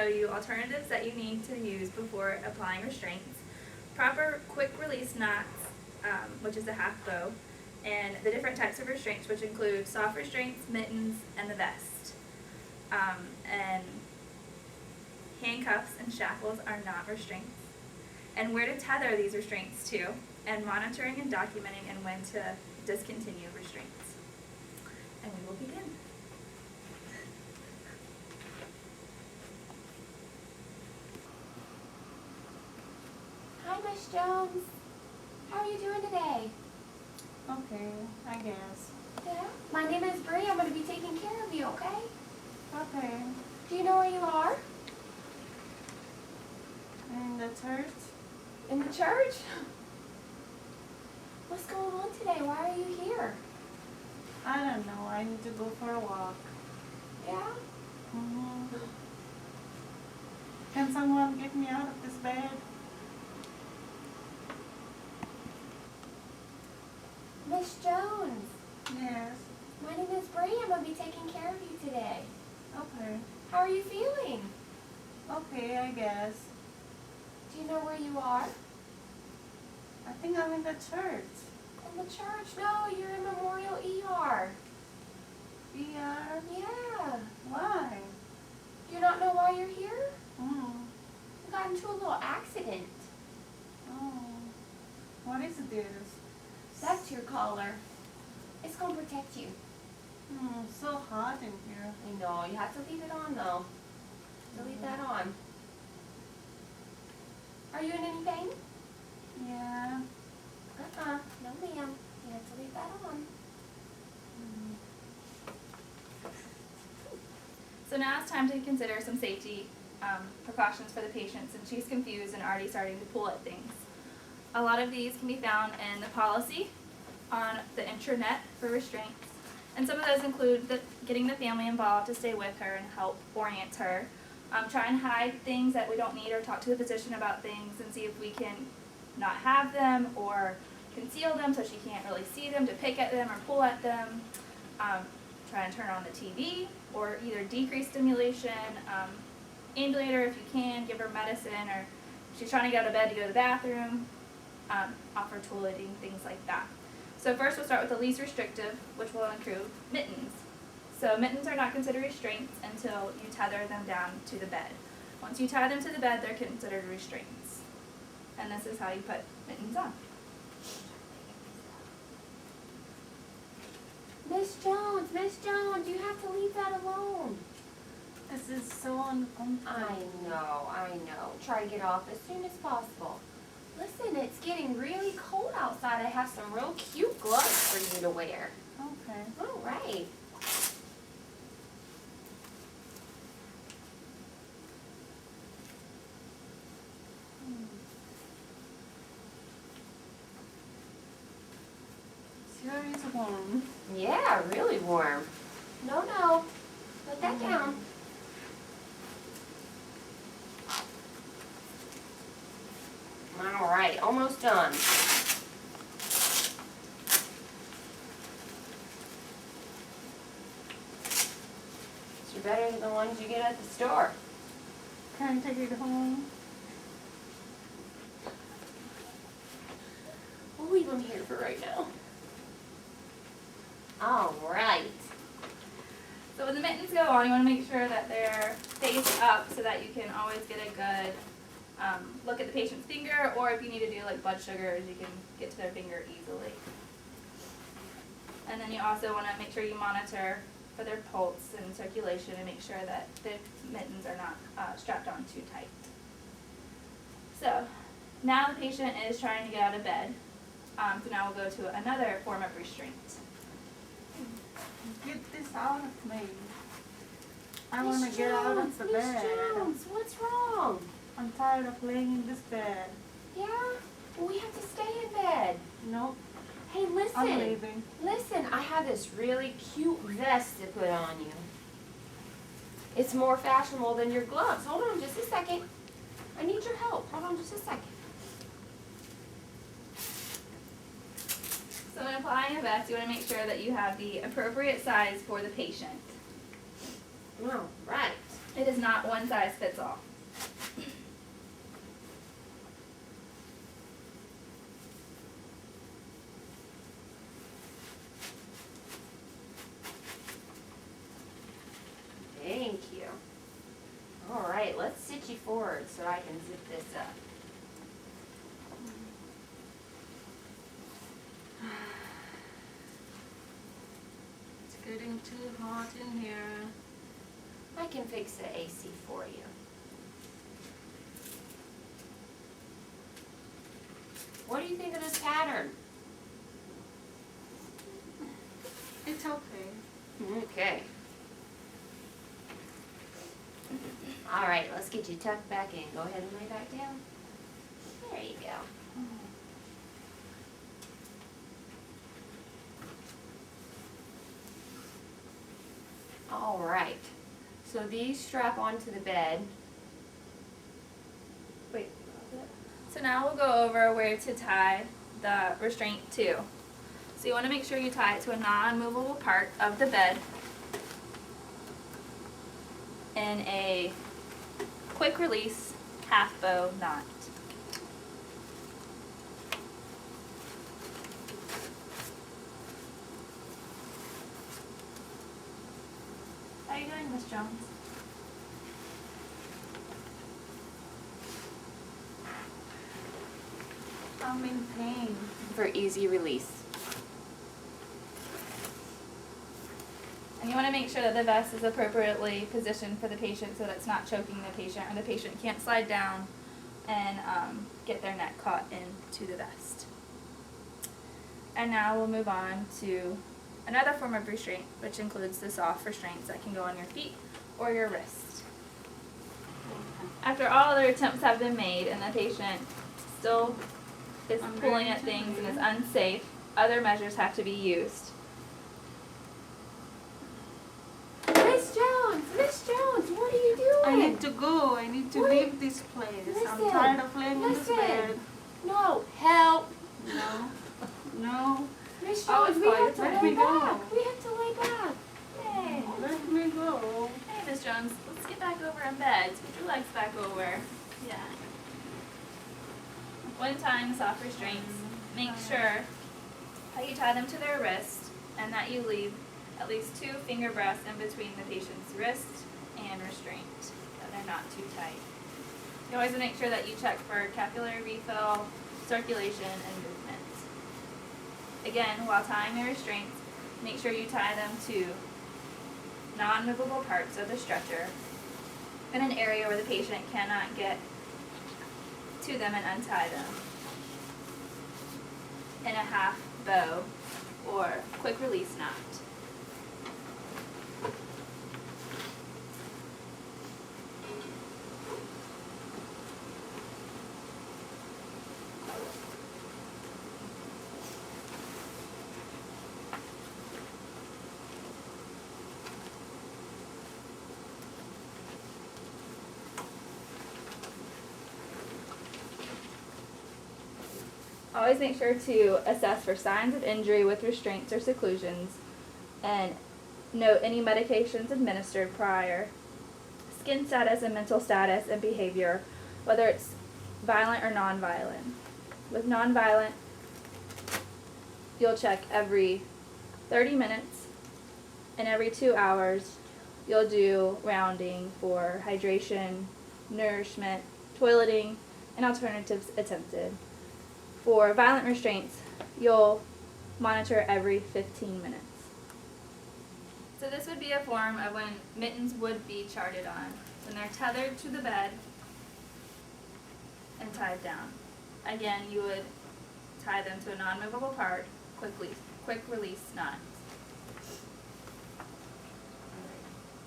you alternatives that you need to use before applying restraints, proper quick release knots, which is the half bow, and the different types of restraints, which include soft restraints, mittens, and the vest. And handcuffs and shackles are not restraints. And where to tether these restraints to, and monitoring and documenting and when to discontinue restraints. And we will begin. Hi, Miss Jones. How are you doing today? Okay, I guess. Yeah? My name is Bree. I'm going to be taking care of you, okay? Okay. Do you know where you are? In the church? In the church? What's going on today? Why are you here? I don't know. I need to go for a walk. Yeah? Can someone get me out of this bed? Miss Jones. Yes. My name is Bree. I'm going to be taking care of you today. Okay. How are you feeling? Okay, I guess. Do you know where you are? I think I'm in the church. In the church? No, you're in Memorial ER. ER? Yeah. Why? Do you not know why you're here? Mm. You got into a little accident. Oh. What is this? That's your collar. It's going to protect you. So hot in here. I know. You have to leave it on, though. Leave that on. Are you in any pain? Yeah. No, ma'am. You have to leave that on. So now it's time to consider some safety precautions for the patient since she's confused and already starting to pull at things. A lot of these can be found in the policy on the intranet for restraints. And some of those include getting the family involved to stay with her and help orient her. Try and hide things that we don't need or talk to the physician about things and see if we can not have them or conceal them so she can't really see them, to pick at them or pull at them. Try and turn on the TV or either decrease stimulation, ambulate her if you can, give her medicine, or if she's trying to get out of bed to go to the bathroom, offer toileting, things like that. So first we'll start with the least restrictive, which will include mittens. So mittens are not considered restraints until you tether them down to the bed. Once you tie them to the bed, they're considered restraints. And this is how you put mittens on. Miss Jones, you have to leave that alone. This is so uncomfortable. I know. Try to get off as soon as possible. Listen, it's getting really cold outside. I have some real cute gloves for you to wear. Okay. All right. Sure is warm. Yeah, really warm. No. Put that down. All right, almost done. These are better than the ones you get at the store. Can I take it home? We'll leave them here for right now. All right. So when the mittens go on, you want to make sure that they're face up so that you can always get a good look at the patient's finger, or if you need to do like blood sugars, you can get to their finger easily. And then you also want to make sure you monitor for their pulse and circulation and make sure that the mittens are not strapped on too tight. So now the patient is trying to get out of bed. So now we'll go to another form of restraint. Get this out of me. I want to get out of the bed. Miss Jones, what's wrong? I'm tired of laying in this bed. Yeah? Well, we have to stay in bed. Nope. Hey, listen. I'm leaving. Listen, I have this really cute vest to put on you. It's more fashionable than your gloves. Hold on just a second. I need your help. Hold on just a second. So when applying a vest, you want to make sure that you have the appropriate size for the patient. All right. It is not one size fits all. Thank you. All right, let's sit you forward so I can zip this up. It's getting too hot in here. I can fix the AC for you. What do you think of this pattern? It's okay. Okay. All right, let's get you tucked back in. Go ahead and lay back down. There you go. All right. So these strap onto the bed. Wait. So now we'll go over where to tie the restraint to. So you want to make sure you tie it to a non-movable part of the bed in a quick release half bow knot. How are you doing, Miss Jones? I'm in pain. For easy release. And you want to make sure that the vest is appropriately positioned for the patient so that it's not choking the patient or the patient can't slide down and get their neck caught into the vest. And now we'll move on to another form of restraint, which includes the soft restraints that can go on your feet or your wrist. After all other attempts have been made and the patient still is pulling at things and is unsafe, other measures have to be used. Miss Jones, what are you doing? I need to go. I need to What? leave this place. I'm Listen, tired of laying in this listen. bed. No, help. No. No. Miss Oh, Jones, it's we fine. have to Let lay me go. back. We have to lay back. Yay. Let me go. Hey, Miss Jones, let's get back over in bed. Let's get your legs back over. Yeah. When tying soft restraints, make sure that you tie them to their wrist and that you leave at least 2 finger breaths in between the patient's wrist and restraint, that they're not too tight. You always make sure that you check for capillary refill, circulation, and movement. Again, while tying the restraints, make sure you tie them to non-movable parts of the stretcher in an area where the patient cannot get to them and untie them in a half bow or quick release knot. Always make sure to assess for signs of injury with restraints or seclusions and note any medications administered prior, skin status and mental status and behavior, whether it's violent or non-violent. With non-violent, you'll check every 30 minutes and every 2 hours you'll do rounding for hydration, nourishment, toileting, and alternatives attempted. For violent restraints, you'll monitor every 15 minutes. So this would be a form of when mittens would be charted on, when they're tethered to the bed and tied down. Again, you would tie them to a non-movable part, quick release knot.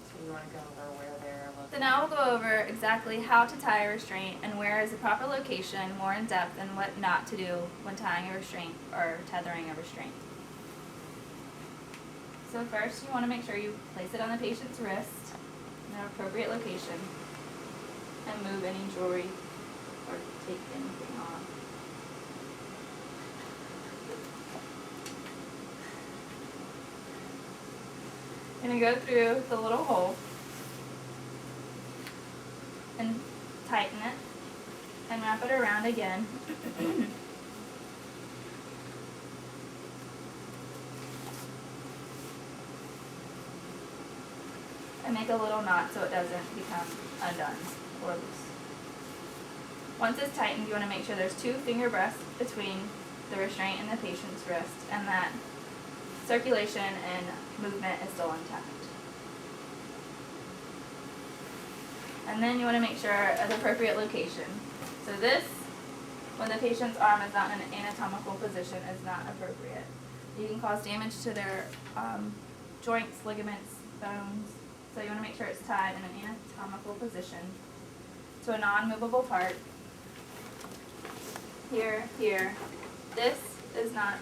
So you want to go over where they're So now we'll go over exactly how to tie a restraint and where is the proper location, more in depth, and what not to do when tying a restraint or tethering a restraint. So first, you want to make sure you place it on the patient's wrist in an appropriate location and move any jewelry or take anything off. You're going to go through the little hole tighten it and wrap it around again. And make a little knot so it doesn't become undone or loose. Once it's tightened, you want to make sure there's 2 finger breaths between the restraint and the patient's wrist, and that circulation and movement is still intact. And then you want to make sure an appropriate location. So this, when the patient's arm is not in an anatomical position, is not appropriate. You can cause damage to their joints, ligaments, bones. So you want to make sure it's tied in an anatomical position to a non-movable part. Here, here. This is not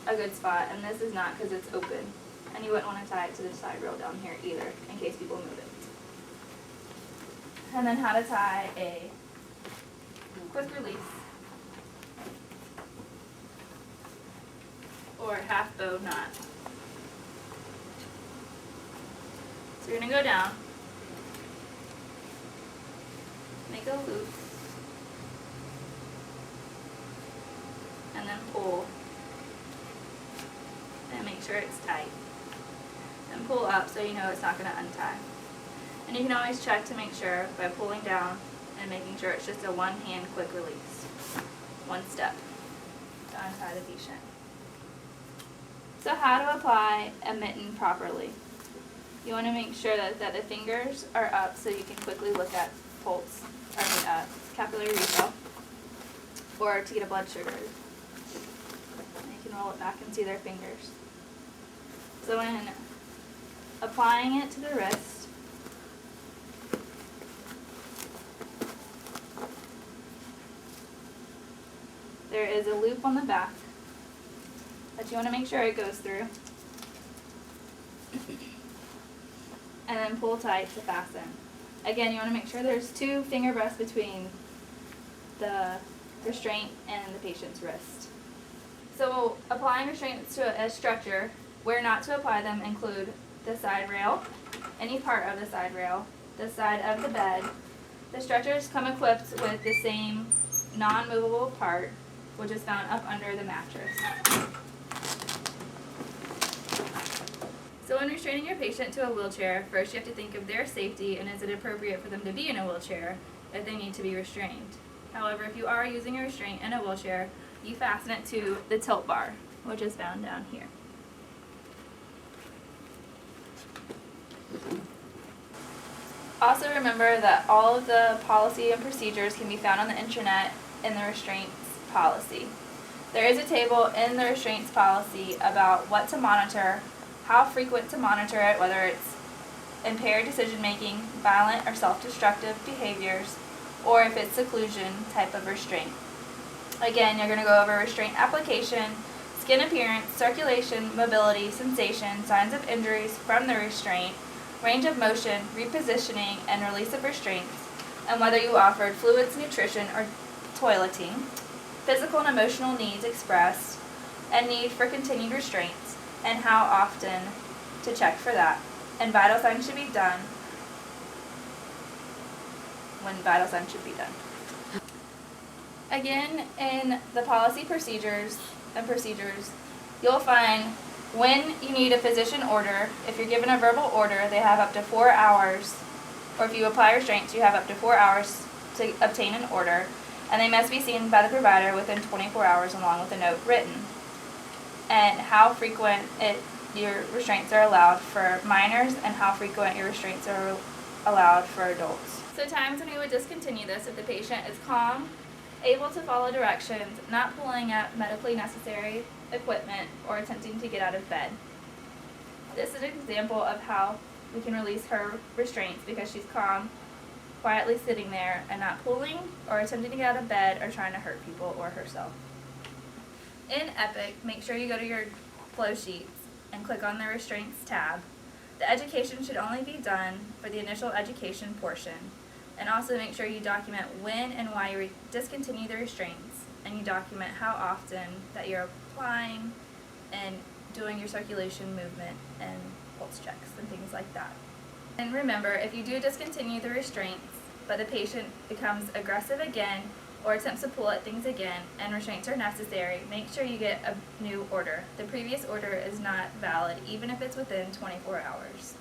a good spot, and this is not because it's open. And you wouldn't want to tie it to the side rail down here either, in case people move it. And then how to tie a quick release or half bow knot. So you're going to go down, make a loop, and then pull, and make sure it's tight. And pull up so you know it's not going to untie. And you can always check to make sure by pulling down and making sure it's just a one-hand quick release. One step to untie the patient. So how to apply a mitten properly. You want to make sure that the fingers are up so you can quickly look at capillary refill, or to get a blood sugar. And you can roll it back and see their fingers. So when applying it to the wrist, there is a loop on the back that you want to make sure it goes through. And then pull tight to fasten. Again, you want to make sure there's 2 finger breaths between the restraint and the patient's wrist. So applying restraints to a structure, where not to apply them include the side rail, any part of the side rail, the side of the bed. The structures come equipped with the same non-movable part, which is found up under the mattress. So when restraining your patient to a wheelchair, first you have to think of their safety and is it appropriate for them to be in a wheelchair if they need to be restrained. However, if you are using a restraint in a wheelchair, you fasten it to the tilt bar, which is found down here. Also remember that all of the policy and procedures can be found on the intranet in the restraints policy. There is a table in the restraints policy about what to monitor, how frequent to monitor it, whether it's impaired decision making, violent or self-destructive behaviors, or if it's seclusion type of restraint. Again, you're going to go over restraint application, skin appearance, circulation, mobility, sensation, signs of injuries from the restraint, range of motion, repositioning, and release of restraints, and whether you offered fluids, nutrition, or toileting, physical and emotional needs expressed, and need for continued restraints, and how often to check for that. And vital signs should be done when vital signs should be done. Again, in the policy procedures, you'll find when you need a physician order. If you're given a verbal order, they have up to 4 hours, or if you apply restraints, you have up to 4 hours to obtain an order, and they must be seen by the provider within 24 hours along with a note written. And how frequent your restraints are allowed for minors and how frequent your restraints are allowed for adults. So times when we would discontinue this if the patient is calm, able to follow directions, not pulling at medically necessary equipment, or attempting to get out of bed. This is an example of how we can release her restraints because she's calm, quietly sitting there and not pulling or attempting to get out of bed or trying to hurt people or herself. In Epic, make sure you go to your flow sheets and click on the Restraints tab. The education should only be done for the initial education portion, and also make sure you document when and why you discontinue the restraints, and you document how often that you're applying and doing your circulation movement and pulse checks and things like that. And remember, if you do discontinue the restraints, but the patient becomes aggressive again or attempts to pull at things again and restraints are necessary, make sure you get a new order. The previous order is not valid even if it's within 24 hours.